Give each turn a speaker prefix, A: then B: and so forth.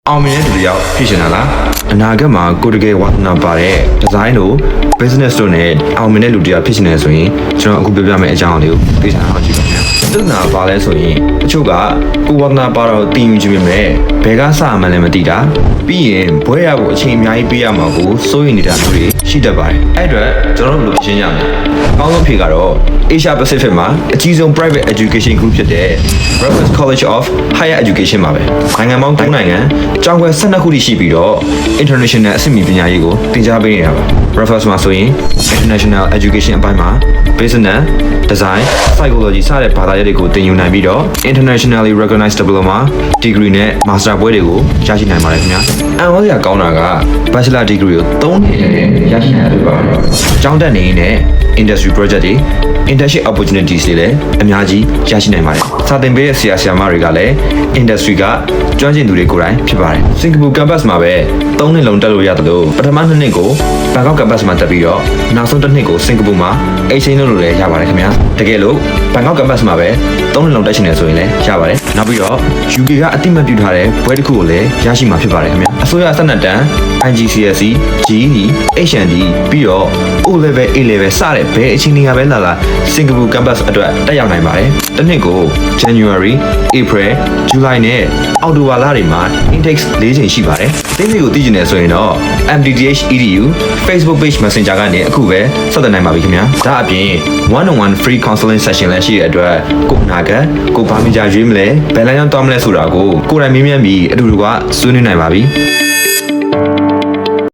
A: အောင်မြင်တဲ့လူတယောက်ဖြစ်ရှင်တာလားအနာဂတ်မှာကိုတကယ်ဝါသနာပါတဲ့ဒီဇိုင်းတို့ business တို့နဲ့အောင်မြင်တဲ့လူတယောက်ဖြစ်ရှင်နေဆိုရင်ကျွန်တော်အခုပြောပြမယ့်အကြောင်းလေးကိုသိချင်အောင်ကြည့်ပါမယ်။သစ္စာပါလဲဆိုရင်တချို့ကကိုဝါသနာပါတော့တည်ယူခြင်းပဲဘယ်ကစမှန်းလည်းမသိတာပြီးရင်ဘွဲရဖို့အချိန်အများကြီးပေးရမှာကိုစိုးရိမ်နေတာမျိုးတွေရှိတတ်ပါတယ်။အဲ့အတွက်ကျွန်တော်တို့ဘယ်လိုရှင်းရမလဲ။အကောင်းဆုံးဖြေကတော့ Asia Pacific မှာအကြီးဆုံး private education group ဖြစ်တဲ့ Raffles College of Higher Education ပါပဲ။နိုင်ငံပေါင်း3နိုင်ငံကျောင်းခွဲ12ခုရှိပြီးတော့ international အဆင့်မြင့်ပညာရေးကိုသင်ကြားပေးနေတာပါ။ Raffles မှာဆိုရင် international education အပိုင်းမှာ business, design, psychology စတဲ့ဘာသာရပ်တွေကိုသင်ယူနိုင်ပြီးတော့ internationally recognized diploma, degree နဲ့ master ဘွဲတွေကိုရရှိနိုင်ပါတယ်ခင်ဗျာ။အံ့ဩစရာကောင်းတာက bachelor degree ကို3နှစ်နဲ့ရရှိနိုင်တယ်ပါ။ကျောင်းတက်နေရင် industry project တွေ internship opportunities တွေလည်းအများကြီးရရှိနိုင်ပါတယ်။စာသင်ပေးတဲ့ဆရာဆရာမတွေကလည်း industry ကကျွမ်းကျင်သူတွေကိုယ်တိုင်ဖြစ်ပါတယ်။ Singapore campus မှာပဲ3နှစ်လုံးတက်လို့ရတယ်လို့ပထမ2နှစ်ကို Bangkok campus မှာတက်ပြီးတော့နောက်ဆုံး1နှစ်ကို Singapore မှာ exchange လုပ်လို့လည်းရပါတယ်ခင်ဗျာ။တကယ်လို့ Bangkok campus မှာပဲ3နှစ်လုံးတက်ရှင်နေဆိုရင်လည်းရပါတယ်။နောက်ပြီးတော့ UK ကအတိမတ်ပြုထားတဲ့ဘွဲတစ်ခုကိုလည်းရရှိမှာဖြစ်ပါတယ်ခင်ဗျာ။အစိုးရစနစ်တန်း IGCSE, GED, HND ပြီးတော့ O level, A level စတဲ့ဘယ်အချိန်တွေကပဲလာSingapore campus အတွက်တက်ရောက်နိုင်ပါတယ်။တစ်နှစ်ကို January, April, July နဲ့အောက်တိုဘာလတွေမှာ intake 4ချိန်ရှိပါတယ်။ဒီနေ့ကိုသိချင်တယ်ဆိုရင်တော့ MDTH EDU Facebook page Messenger ကနေအခုပဲဆက်သွယ်နိုင်ပါပြီခင်ဗျာ။ဒါအပြင် one-on-one free counseling session လည်းရှိတဲ့အတွက်ကိုနာကကိုဘာမကြရွေးမလဲဘယ်လမ်းကြောင်းသွားမလဲဆိုတာကိုကိုယ်တိုင်မြင်မြန်ပြီးအတူတူကဆွေးနွေးနိုင်ပါပြီ။